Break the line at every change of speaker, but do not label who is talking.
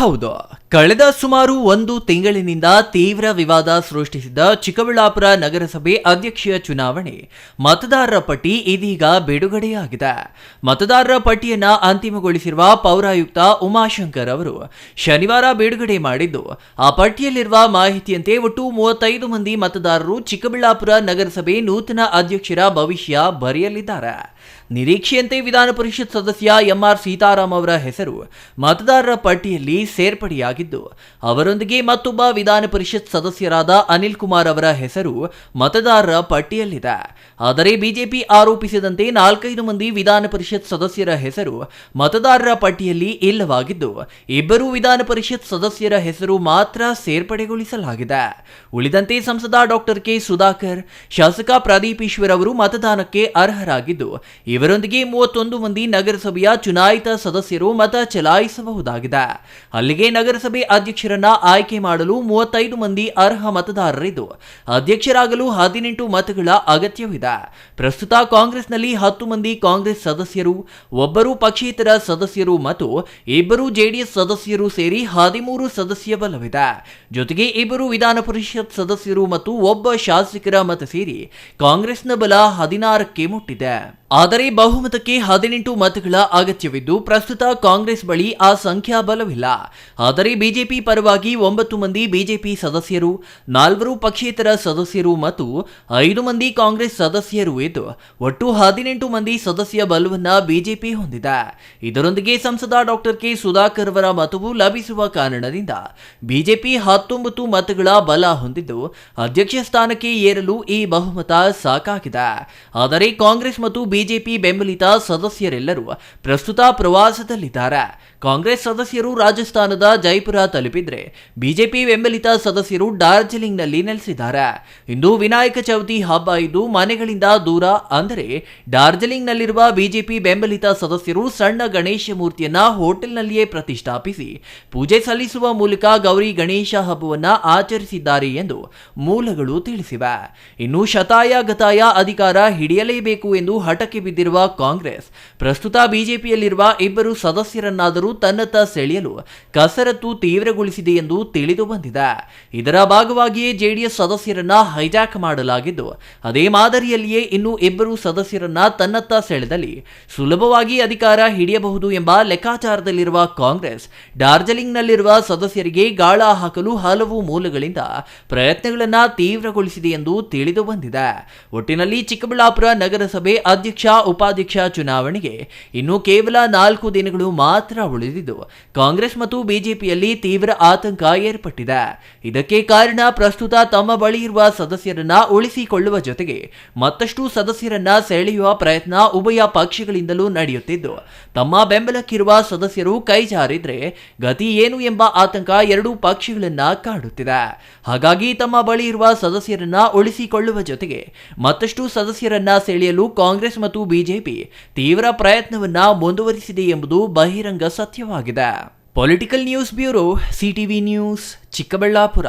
ಹೌದು, ಕಳೆದ ಸುಮಾರು ಒಂದು ತಿಂಗಳಿನಿಂದ ತೀವ್ರ ವಿವಾದ ಸೃಷ್ಟಿಸಿದ ಚಿಕ್ಕಬಳ್ಳಾಪುರ ನಗರಸಭೆ ಅಧ್ಯಕ್ಷೀಯ ಚುನಾವಣೆ ಮತದಾರರ ಪಟ್ಟಿ ಇದೀಗ ಬಿಡುಗಡೆಯಾಗಿದೆ. ಮತದಾರರ ಪಟ್ಟಿಯನ್ನ ಅಂತಿಮಗೊಳಿಸಿರುವ ಪೌರಾಯುಕ್ತ ಉಮಾಶಂಕರ್ ಅವರು ಶನಿವಾರ ಬಿಡುಗಡೆ ಮಾಡಿದ್ದು, ಆ ಪಟ್ಟಿಯಲ್ಲಿರುವ ಮಾಹಿತಿಯಂತೆ ಒಟ್ಟು 35 ಮಂದಿ ಮತದಾರರು ಚಿಕ್ಕಬಳ್ಳಾಪುರ ನಗರಸಭೆ ನೂತನ ಅಧ್ಯಕ್ಷರ ಭವಿಷ್ಯ ಬರೆಯಲಿದ್ದಾರೆ. ನಿರೀಕ್ಷೆಯಂತೆ ವಿಧಾನ ಪರಿಷತ್ ಸದಸ್ಯ ಎಂಆರ್ ಸೀತಾರಾಮ್ ಅವರ ಹೆಸರು ಮತದಾರರ ಪಟ್ಟಿಯಲ್ಲಿ ಸೇರ್ಪಡೆಯಾಗಿದ್ದು, ಅವರೊಂದಿಗೆ ಮತ್ತೊಬ್ಬ ವಿಧಾನ ಪರಿಷತ್ ಸದಸ್ಯರಾದ ಅನಿಲ್ ಕುಮಾರ್ ಅವರ ಹೆಸರು ಮತದಾರರ ಪಟ್ಟಿಯಲ್ಲಿದೆ. ಆದರೆ ಬಿಜೆಪಿ ಆರೋಪಿಸಿದಂತೆ 4-5 ಮಂದಿ ವಿಧಾನ ಪರಿಷತ್ ಸದಸ್ಯರ ಹೆಸರು ಮತದಾರರ ಪಟ್ಟಿಯಲ್ಲಿ ಇಲ್ಲವಾಗಿದ್ದು, 2 ವಿಧಾನ ಪರಿಷತ್ ಸದಸ್ಯರ ಹೆಸರು ಮಾತ್ರ ಸೇರ್ಪಡೆಗೊಳಿಸಲಾಗಿದೆ. ಉಳಿದಂತೆ ಸಂಸದ ಡಾಕ್ಟರ್ ಕೆ ಸುಧಾಕರ್, ಶಾಸಕ ಪ್ರದೀಪ್ ಈಶ್ವರ್ ಅವರು ಮತದಾನಕ್ಕೆ ಅರ್ಹರಾಗಿದ್ದು, ಇವರೊಂದಿಗೆ 31 ಮಂದಿ ನಗರಸಭೆಯ ಚುನಾಯಿತ ಸದಸ್ಯರು ಮತ ಚಲಾಯಿಸಬಹುದಾಗಿದೆ. ಅಲ್ಲಿಗೆ ನಗರಸಭೆ ಅಧ್ಯಕ್ಷರನ್ನ ಆಯ್ಕೆ ಮಾಡಲು 35 ಮಂದಿ ಅರ್ಹ ಮತದಾರರಿದ್ದು, ಅಧ್ಯಕ್ಷರಾಗಲು 18 ಮತಗಳ ಅಗತ್ಯವಿದೆ. ಪ್ರಸ್ತುತ ಕಾಂಗ್ರೆಸ್ನಲ್ಲಿ 10 ಮಂದಿ ಕಾಂಗ್ರೆಸ್ ಸದಸ್ಯರು, 1 ಪಕ್ಷೇತರ ಸದಸ್ಯರು ಮತ್ತು 2 ಜೆಡಿಎಸ್ ಸದಸ್ಯರು ಸೇರಿ 13 ಸದಸ್ಯ ಬಲವಿದೆ. ಜೊತೆಗೆ 2 ವಿಧಾನ ಪರಿಷತ್ ಸದಸ್ಯರು ಮತ್ತು 1 ಶಾಸಕರ ಮತ ಸೇರಿ ಕಾಂಗ್ರೆಸ್ನ ಬಲ 16ಕ್ಕೆ ಮುಟ್ಟಿದೆ. ಆದರೆ ಬಹುಮತಕ್ಕೆ 18 ಮತಗಳ ಅಗತ್ಯವಿದ್ದು, ಪ್ರಸ್ತುತ ಕಾಂಗ್ರೆಸ್ ಬಳಿ ಆ ಸಂಖ್ಯಾ ಬಲವಿಲ್ಲ. ಆದರೆ ಬಿಜೆಪಿ ಪರವಾಗಿ 9 ಮಂದಿ ಬಿಜೆಪಿ ಸದಸ್ಯರು, 4 ಪಕ್ಷೇತರ ಸದಸ್ಯರು ಮತ್ತು 5 ಮಂದಿ ಕಾಂಗ್ರೆಸ್ ಸದಸ್ಯರು ಇದ್ದು, ಒಟ್ಟು 18 ಮಂದಿ ಸದಸ್ಯ ಬಲವನ್ನ ಬಿಜೆಪಿ ಹೊಂದಿದೆ. ಇದರೊಂದಿಗೆ ಸಂಸದ ಡಾಕ್ಟರ್ ಕೆ ಸುಧಾಕರ್ ಅವರ ಮತವು ಲಭಿಸುವ ಕಾರಣದಿಂದ ಬಿಜೆಪಿ 19 ಮತಗಳ ಬಲ ಹೊಂದಿದ್ದು, ಅಧ್ಯಕ್ಷ ಸ್ಥಾನಕ್ಕೆ ಏರಲು ಈ ಬಹುಮತ ಸಾಕಾಗಿದೆ. ಆದರೆ ಕಾಂಗ್ರೆಸ್ ಮತ್ತು ಬಿಜೆಪಿ ಬೆಂಬಲಿತ ಸದಸ್ಯರೆಲ್ಲರೂ ಪ್ರಸ್ತುತ ಪ್ರವಾಸದಲ್ಲಿದ್ದಾರೆ. ಕಾಂಗ್ರೆಸ್ ಸದಸ್ಯರು ರಾಜಸ್ಥಾನದ ಜೈಪುರ ತಲುಪಿದ್ರೆ, ಬಿಜೆಪಿ ಬೆಂಬಲಿತ ಸದಸ್ಯರು ಡಾರ್ಜಿಲಿಂಗ್ನಲ್ಲಿ ನೆಲೆಸಿದ್ದಾರೆ. ಇಂದು ವಿನಾಯಕ ಚೌತಿ ಹಬ್ಬ ಇದ್ದು, ಮನೆಗಳಿಂದ ದೂರ ಅಂದರೆ ಡಾರ್ಜಿಲಿಂಗ್ನಲ್ಲಿರುವ ಬಿಜೆಪಿ ಬೆಂಬಲಿತ ಸದಸ್ಯರು ಸಣ್ಣ ಗಣೇಶ ಮೂರ್ತಿಯನ್ನ ಹೋಟೆಲ್ನಲ್ಲಿಯೇ ಪ್ರತಿಷ್ಠಾಪಿಸಿ ಪೂಜೆ ಸಲ್ಲಿಸುವ ಮೂಲಕ ಗೌರಿ ಗಣೇಶ ಹಬ್ಬವನ್ನ ಆಚರಿಸಿದ್ದಾರೆ ಎಂದು ಮೂಲಗಳು ತಿಳಿಸಿವೆ. ಇನ್ನು ಶತಾಯ ಗತಾಯ ಅಧಿಕಾರ ಹಿಡಿಯಲೇಬೇಕು ಎಂದು ಹಠಕ್ಕೆ ಬಿದ್ದಿರುವ ಕಾಂಗ್ರೆಸ್ ಪ್ರಸ್ತುತ ಬಿಜೆಪಿಯಲ್ಲಿರುವ 2 ಸದಸ್ಯರನ್ನಾದರೂ ತನ್ನತ್ತ ಸೆಳೆಯಲು ಕಸರತ್ತು ತೀವ್ರಗೊಳಿಸಿದೆ ಎಂದು ತಿಳಿದು ಬಂದಿದೆ. ಇದರ ಭಾಗವಾಗಿಯೇ ಜೆಡಿಎಸ್ ಸದಸ್ಯರನ್ನ ಹೈಜಾಕ್ ಮಾಡಲಾಗಿದ್ದು, ಅದೇ ಮಾದರಿಯಲ್ಲಿಯೇ ಇನ್ನು 2 ಸದಸ್ಯರನ್ನ ತನ್ನತ್ತ ಸೆಳೆದಲ್ಲಿ ಸುಲಭವಾಗಿ ಅಧಿಕಾರ ಹಿಡಿಯಬಹುದು ಎಂಬ ಲೆಕ್ಕಾಚಾರದಲ್ಲಿರುವ ಕಾಂಗ್ರೆಸ್ ಡಾರ್ಜಿಲಿಂಗ್ನಲ್ಲಿರುವ ಸದಸ್ಯರಿಗೆ ಗಾಳ ಹಾಕಲು ಹಲವು ಮೂಲಗಳಿಂದ ಪ್ರಯತ್ನಗಳನ್ನ ತೀವ್ರಗೊಳಿಸಿದೆ ಎಂದು ತಿಳಿದು ಬಂದಿದೆ. ಒಟ್ಟಿನಲ್ಲಿ ಚಿಕ್ಕಬಳ್ಳಾಪುರ ನಗರಸಭೆ ಅಧ್ಯಕ್ಷ ಉಪಾಧ್ಯಕ್ಷ ಚುನಾವಣೆಗೆ ಇನ್ನು ಕೇವಲ 4 ದಿನಗಳು ಮಾತ್ರ ಉಳಿದಿದ್ದು, ಕಾಂಗ್ರೆಸ್ ಮತ್ತು ಬಿಜೆಪಿಯಲ್ಲಿ ತೀವ್ರ ಆತಂಕ ಏರ್ಪಟ್ಟಿದೆ. ಇದಕ್ಕೆ ಕಾರಣ ಪ್ರಸ್ತುತ ತಮ್ಮ ಬಳಿ ಇರುವ ಸದಸ್ಯರನ್ನ ಉಳಿಸಿಕೊಳ್ಳುವ ಜೊತೆಗೆ ಮತ್ತಷ್ಟು ಸದಸ್ಯರನ್ನ ಸೆಳೆಯುವ ಪ್ರಯತ್ನ ಉಭಯ ಪಕ್ಷಗಳಿಂದಲೂ ನಡೆಯುತ್ತಿದ್ದು, ತಮ್ಮ ಬೆಂಬಲಕ್ಕಿರುವ ಸದಸ್ಯರು ಕೈ ಜಾರಿದ್ರೆ ಗತಿ ಏನು ಎಂಬ ಆತಂಕ 2 ಪಕ್ಷಗಳನ್ನ ಕಾಡುತ್ತಿದೆ. ಹಾಗಾಗಿ ತಮ್ಮ ಬಳಿ ಇರುವ ಸದಸ್ಯರನ್ನ ಉಳಿಸಿಕೊಳ್ಳುವ ಜೊತೆಗೆ ಮತ್ತಷ್ಟು ಸದಸ್ಯರನ್ನ ಸೆಳೆಯಲು ಕಾಂಗ್ರೆಸ್ ಮತ್ತು ಬಿಜೆಪಿ ತೀವ್ರ ಪ್ರಯತ್ನವನ್ನ ಮುಂದುವರಿಸಿದೆ ಎಂಬುದು ಬಹಿರಂಗ ಸತ್ಯವಾಗಿದೆ. Political news bureau, CTV news, Chikkaballapur.